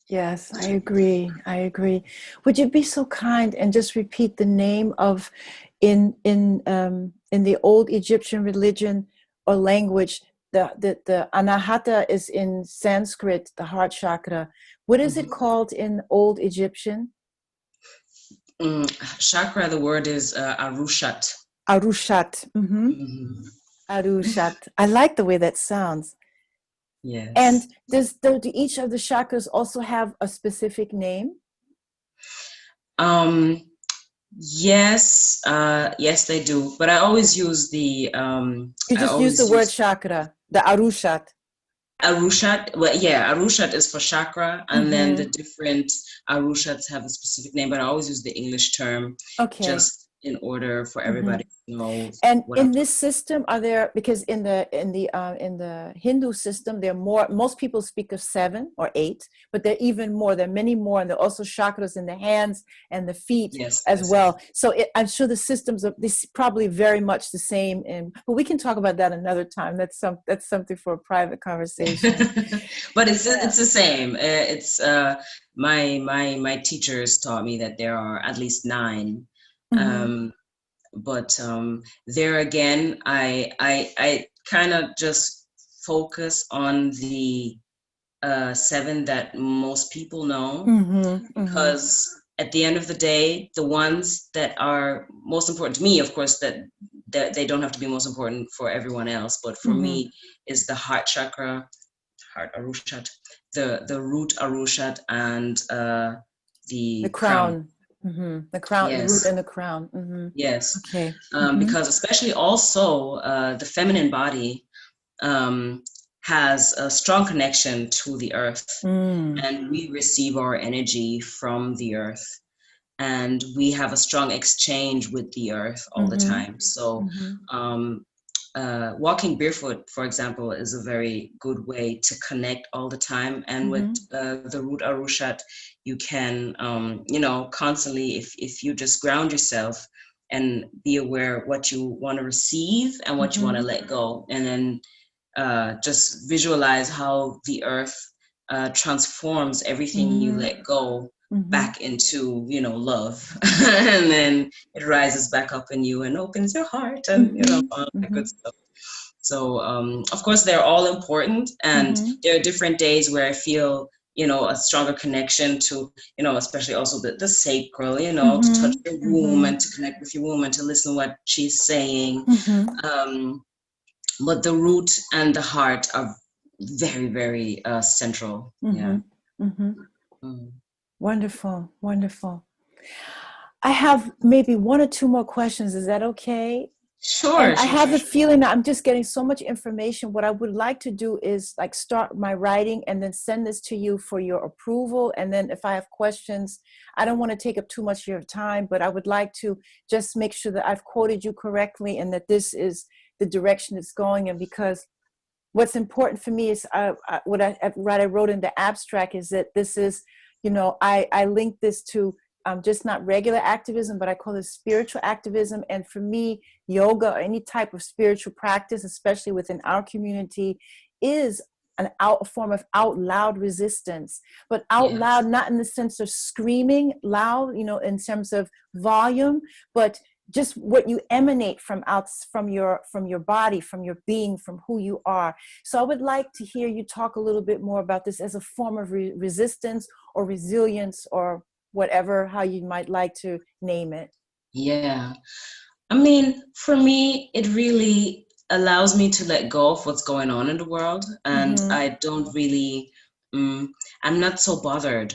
Yes, I agree. I agree. Would you be so kind and just repeat the name of in the old Egyptian religion or language, the Anahata is in Sanskrit, the heart chakra. What is it Mhm. called in old Egyptian? Chakra, the word is Arushat. Arushat. Mhm. Arushat. I like the way that sounds. And Yes. do each of the chakras also have a specific name? Um, yes, yes, they do. But I always use You I just use the always word use chakra, the Arushat. Arushat. Well, yeah, Arushat is for chakra, and then the Mm-hmm. different Arushats have a specific name, but I always use the English term Okay. just in order for Mm-hmm. everybody to know And what I'm in talking this system, are there, because in the Hindu system, there are more. Most people speak of 7 or 8, but there are even more. There are many more, and there are also chakras in the hands and the feet Yes, as yes, yes. well. So I'm sure the systems are this probably very much the same. But we can talk about that another time. That's something for a private conversation. But Yeah. it's the same. It's my teachers taught me that there are at least 9. Mm-hmm. Um, but there again, I kind of just focus on the 7 that most people know, Mm-hmm. Mm-hmm. because at the end of the day, the ones that are most important to me, of course, that they don't have to be most important for everyone else, but for Mm-hmm. me is the heart chakra, heart Arushat, the root Arushat, and The the crown. crown. Mm-hmm. The crown, the root Yes, and the crown. Mm-hmm. yes. Okay. Mm-hmm. Because especially also the feminine body um, has a strong connection to the earth, Mm. and we receive our energy from the earth, and we have a strong exchange with the earth all the Mm-hmm. time. So Mm-hmm. um, walking barefoot, for example, is a very good way to connect all the time. And with Mm-hmm. the root Arushat, you can, constantly, if you just ground yourself and be aware what you want to receive and what you want to Mm-hmm. let go, and then just visualize how the earth transforms everything you Mm-hmm. let go Mm-hmm. back into, love. And then it rises back up in you and opens your heart, and Mm-hmm. all that Mm-hmm. good stuff. So of course they're all important, and Mm-hmm. there are different days where I feel a stronger connection to, especially also the sacral, to touch Mm-hmm. your womb Mm-hmm. and to connect with your womb and to listen to what she's saying. Mm-hmm. um, but the root and the heart are very, very central. Yeah. Mm-hmm. Mm-hmm. Mm. Wonderful. Wonderful. I have maybe 1 or 2 more questions. Is that okay? And Sure, I sure, have sure, the sure. feeling that I'm just getting so much information. What I would like to do is like start my writing and then send this to you for your approval. And then if I have questions, I don't want to take up too much of your time, but I would like to just make sure that I've quoted you correctly and that this is the direction it's going in. Because what's important for me is what I wrote in the abstract is that this is, I link this to just not regular activism, but I call it spiritual activism. And for me, yoga or any type of spiritual practice, especially within our community, is a form of out loud resistance, but out Yes. loud, not in the sense of screaming loud, in terms of volume, but just what you emanate from your body, from your being, from who you are. So I would like to hear you talk a little bit more about this as a form of resistance or resilience or whatever, how you might like to name it. Yeah. I mean, for me, it really allows me to let go of what's going on in the world, and Mm-hmm. I don't really, um, I'm not so bothered.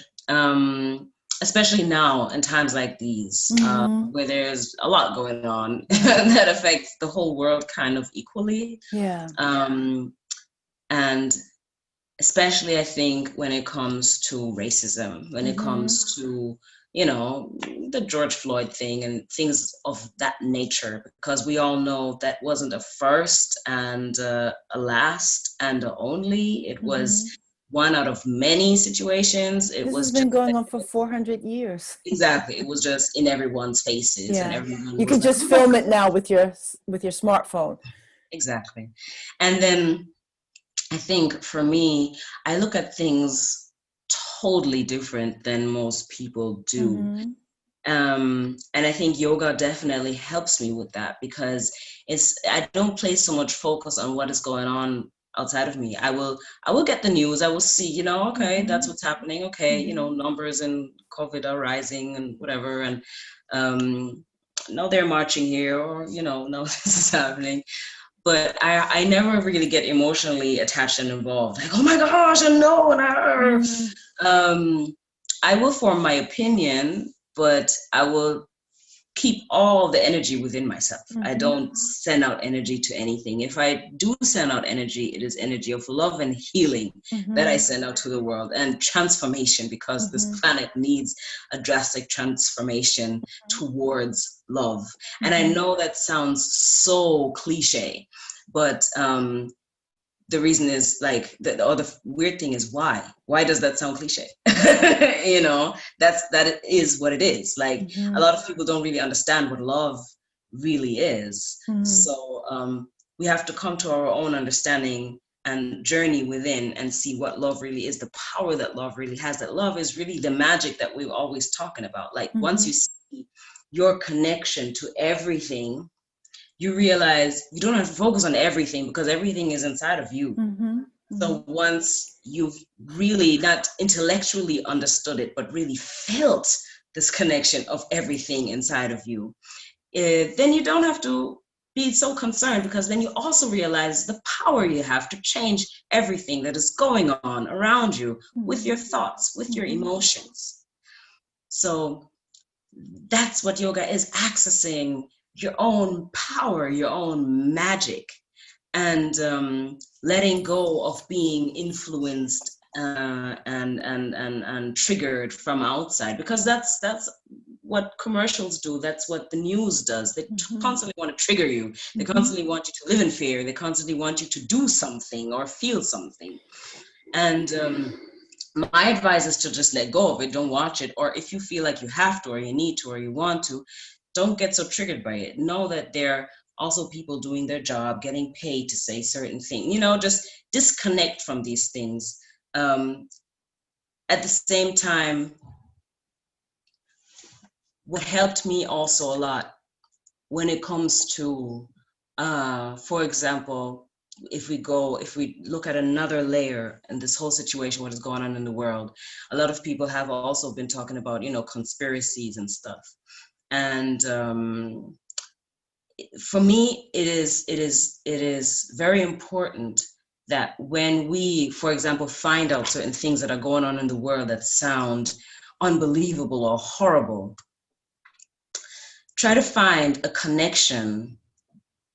Especially now in times like these, Mm-hmm. where there's a lot going on Yeah. that affects the whole world kind of equally. Yeah. Um, and especially I think when it comes to racism, when it Mm-hmm. comes to, you know, the George Floyd thing and things of that nature, because we all know that wasn't a first and a last and a only. It was Mm-hmm. one out of many situations. It This has was just been going on for 400 years. exactly, it was just in everyone's faces, and Yeah. everyone You was can like, just oh my film God. it now with your smartphone. Exactly. And then I think for me, I look at things totally different than most people do. Mm-hmm. And I think yoga definitely helps me with that, because I don't place so much focus on what is going on outside of me. I will get the news. I will see, okay, Mm-hmm. that's what's happening. Okay, Mm-hmm. numbers and COVID are rising and whatever. And no, they're marching here, or no, this is happening. But I never really get emotionally attached and involved. Like, oh my gosh, and no, and I will form my opinion, but I will keep all the energy within myself. I Mm-hmm. don't send out energy to anything. If I do send out energy, it is energy of love and healing that I Mm-hmm. send out to the world, and transformation, because this Mm-hmm. planet needs a drastic transformation towards love. And I Mm-hmm. know that sounds so cliche, but the reason is, like, the other weird thing is, why does that sound cliche? That is what it is. Like, a Mm-hmm. lot of people don't really understand what love really is. Mm-hmm. So we have to come to our own understanding and journey within and see what love really is, the power that love really has, that love is really the magic that we're always talking about. Like, once Mm-hmm. you see your connection to everything, you realize you don't have to focus on everything, because everything is inside of you. Mm-hmm. So once you've really not intellectually understood it, but really felt this connection of everything inside of you, then you don't have to be so concerned, because then you also realize the power you have to change everything that is going on around you with your thoughts, with your Mm-hmm. emotions. So that's what yoga is, accessing your own power, your own magic, and letting go of being influenced and triggered from outside, because that's what commercials do. That's what the news does. They Mm-hmm. constantly want to trigger you. They Mm-hmm. constantly want you to live in fear. They constantly want you to do something or feel something. And my advice is to just let go of it. Don't watch it. Or if you feel like you have to, or you need to, or you want to, don't get so triggered by it. Know that they're also people doing their job, getting paid to say certain things. Just disconnect from these things. At the same time, what helped me also a lot when it comes to, for example, if we look at another layer in this whole situation, what is going on in the world, a lot of people have also been talking about, conspiracies and stuff. And for me, it is very important that when we, for example, find out certain things that are going on in the world that sound unbelievable or horrible, try to find a connection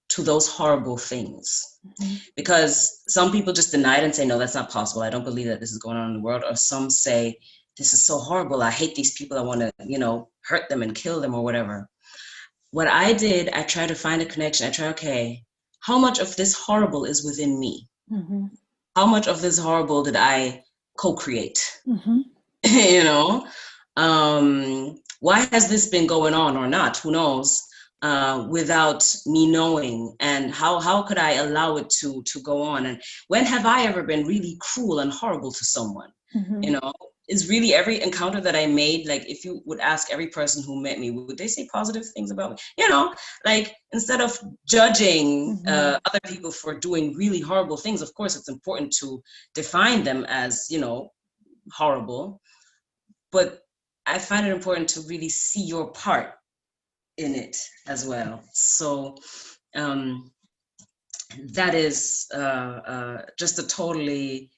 to those horrible things. Mm-hmm. Because some people just deny it and say, no, that's not possible. I don't believe that this is going on in the world. Or some say, this is so horrible. I hate these people. I want to, hurt them and kill them or whatever. What I did, I tried to find a connection. I tried, okay, how much of this horrible is within me? Mm-hmm. How much of this horrible did I co-create? Mm-hmm. Why has this been going on or not? Who knows? Without me knowing, and how could I allow it to go on? And when have I ever been really cruel and horrible to someone? Mm-hmm. Is really every encounter that I made, like, if you would ask every person who met me, would they say positive things about me? Like, instead of judging other people for doing really horrible things, of course it's important to define them as horrible, but I find it important to really see your part in it as well. So that is just a totally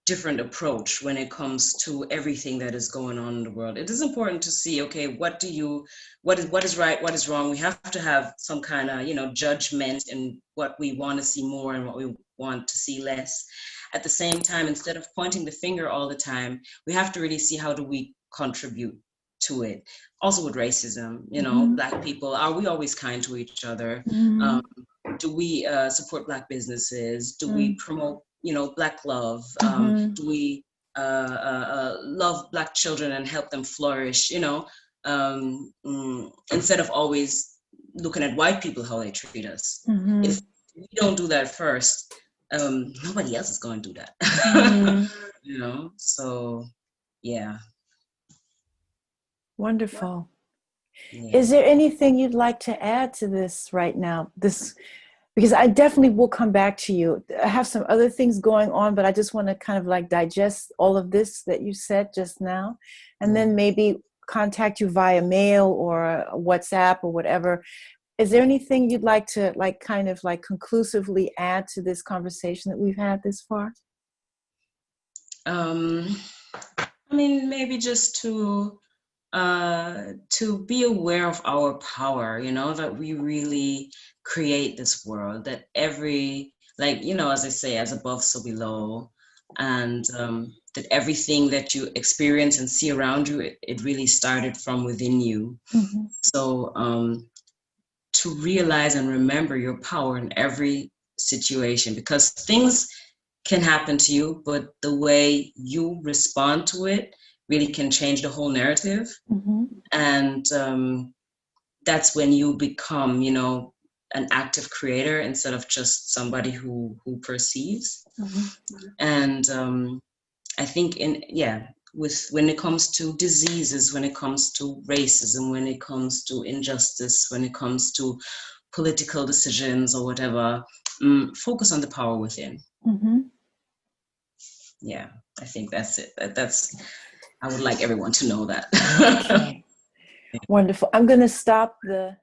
different approach when it comes to everything that is going on in the world. It is important to see, okay, what is right, what is wrong. We have to have some kind of judgment in what we want to see more and what we want to see less. At the same time, instead of pointing the finger all the time, we have to really see how do we contribute to it. Also with racism, Black people, are we always kind to each other? Mm-hmm. Do we support Black businesses? Do we promote Black love? Mm-hmm. Do we love Black children and help them flourish? Instead of always looking at white people, how they treat us. Mm-hmm. If we don't do that first, nobody else is going to do that. Mm-hmm. So Yeah. Wonderful. Yeah. Is there anything you'd like to add to this right now? This, because I definitely will come back to you. I have some other things going on, but I just want to kind of like digest all of this that you said just now, and then maybe contact you via mail or WhatsApp or whatever. Is there anything you'd like to like kind of like conclusively add to this conversation that we've had this far? I mean, maybe just to be aware of our power, you know, that we really create this world, that every, like, you know, as I say, as above, so below, and that everything that you experience and see around you, it really started from within you. Mm-hmm. So to realize and remember your power in every situation, because things can happen to you, but the way you respond to it really can change the whole narrative. Mm-hmm. And that's when you become, you know, an active creator instead of just somebody who perceives. Mm-hmm. And I think with when it comes to diseases, when it comes to racism, when it comes to injustice, when it comes to political decisions or whatever, focus on the power within. Mm-hmm. Yeah, I think that's it. I would like everyone to know that. Okay. Wonderful. I'm going to stop the